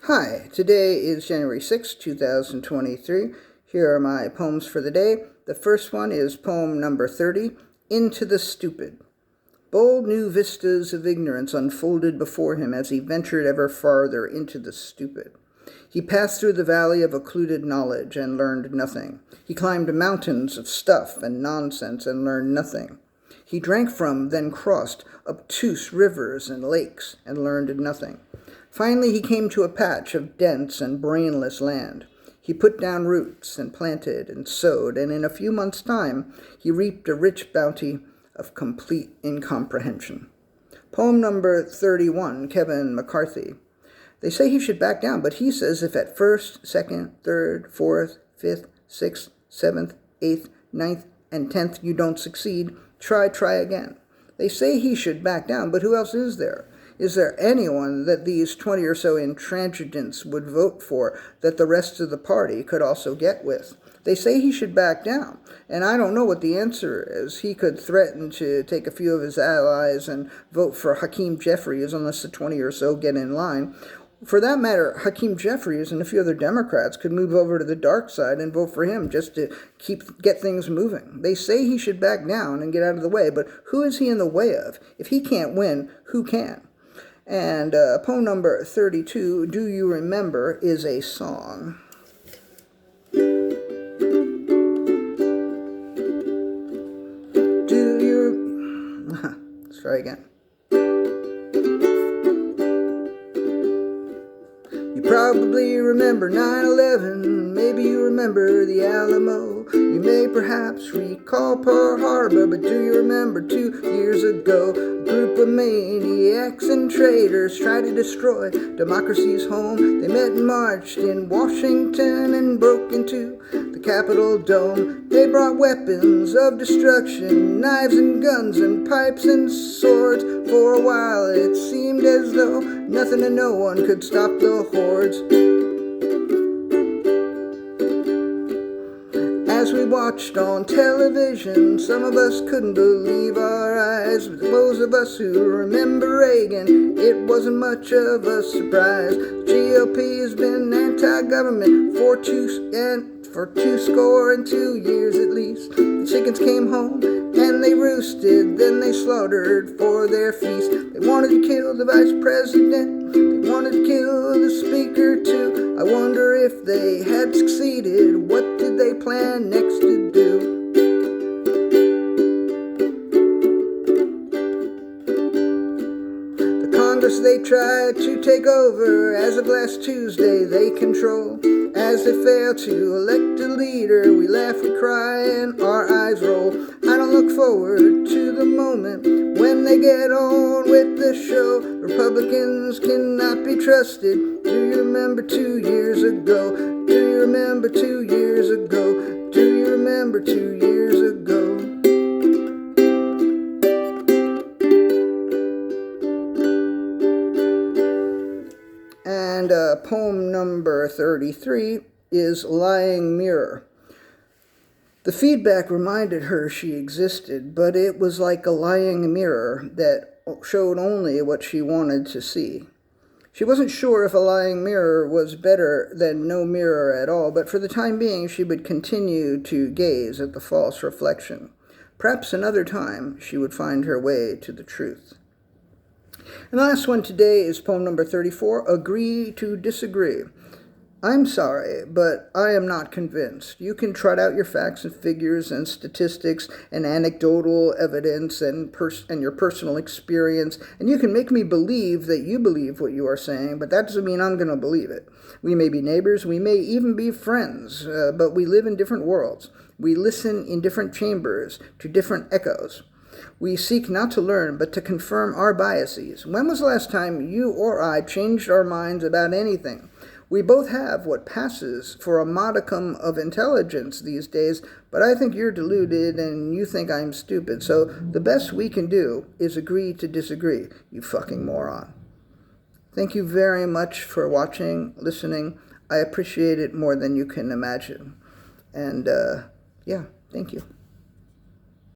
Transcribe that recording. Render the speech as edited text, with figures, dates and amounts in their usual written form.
Hi, today is January 6, 2023. Here are my poems for the day. The first one is poem number 30, Into the Stupid. Bold new vistas of ignorance unfolded before him as he ventured ever farther into the stupid. He passed through the valley of occluded knowledge and learned nothing. He climbed mountains of stuff and nonsense and learned nothing. He drank from, then crossed, obtuse rivers and lakes and learned nothing. Finally, he came to a patch of dense and brainless land. He put down roots and planted and sowed, and in a few months' time, he reaped a rich bounty of complete incomprehension. Poem number 31, Kevin McCarthy. They say he should back down, but he says if at first, second, third, fourth, fifth, sixth, seventh, eighth, ninth, and 10th you don't succeed, try again. They say he should back down, but who else is there? Is there anyone that these 20 or so intransigents would vote for that the rest of the party could also get with? They say he should back down, and I don't know what the answer is. He could threaten to take a few of his allies and vote for Hakeem Jeffries unless the 20 or so get in line. For that matter, Hakeem Jeffries and a few other Democrats could move over to the dark side and vote for him just to get things moving. They say he should back down and get out of the way, but who is he in the way of? If he can't win, who can? And poem number 32, Do You Remember, is a song. Let's try again. You probably remember 9/11, maybe you remember the Alamo. You may perhaps recall Pearl Harbor, but do you remember 2 years ago, a group of maniacs and traitors tried to destroy democracy's home. They met and marched in Washington and broke into the Capitol dome. They brought weapons of destruction, knives and guns and pipes and swords. For a while it seemed as though nothing and no one could stop the hordes. As we watched on television, some of us couldn't believe our eyes. But those of us who remember Reagan, it wasn't much of a surprise. The GOP has been anti-government for 2 years at least. The chickens came home and they roosted, then they slaughtered for their feast. They wanted to kill the vice president, they wanted to kill the speaker too. I wonder if they had succeeded, what did they plan next to do? The Congress they tried to take over, as of last Tuesday they control. As they fail to elect a leader, we laugh, we cry, and our eyes roll. I don't look forward to the moment when they get on with the show. Republicans cannot be trusted. Do you remember 2 years ago? Do you remember 2 years ago? Do you remember 2 years ago? And poem number 33 is Lying Mirror. The feedback reminded her she existed, but it was like a lying mirror that showed only what she wanted to see. She wasn't sure if a lying mirror was better than no mirror at all, but for the time being she would continue to gaze at the false reflection. Perhaps another time she would find her way to the truth. And the last one today is poem number 34, Agree to Disagree. I'm sorry, but I am not convinced. You can trot out your facts and figures and statistics and anecdotal evidence and your personal experience, and you can make me believe that you believe what you are saying, but that doesn't mean I'm going to believe it. We may be neighbors, we may even be friends, but we live in different worlds. We listen in different chambers to different echoes. We seek not to learn, but to confirm our biases. When was the last time you or I changed our minds about anything? We both have what passes for a modicum of intelligence these days, but I think you're deluded and you think I'm stupid. So the best we can do is agree to disagree, you fucking moron. Thank you very much for watching, listening. I appreciate it more than you can imagine. And yeah, thank you.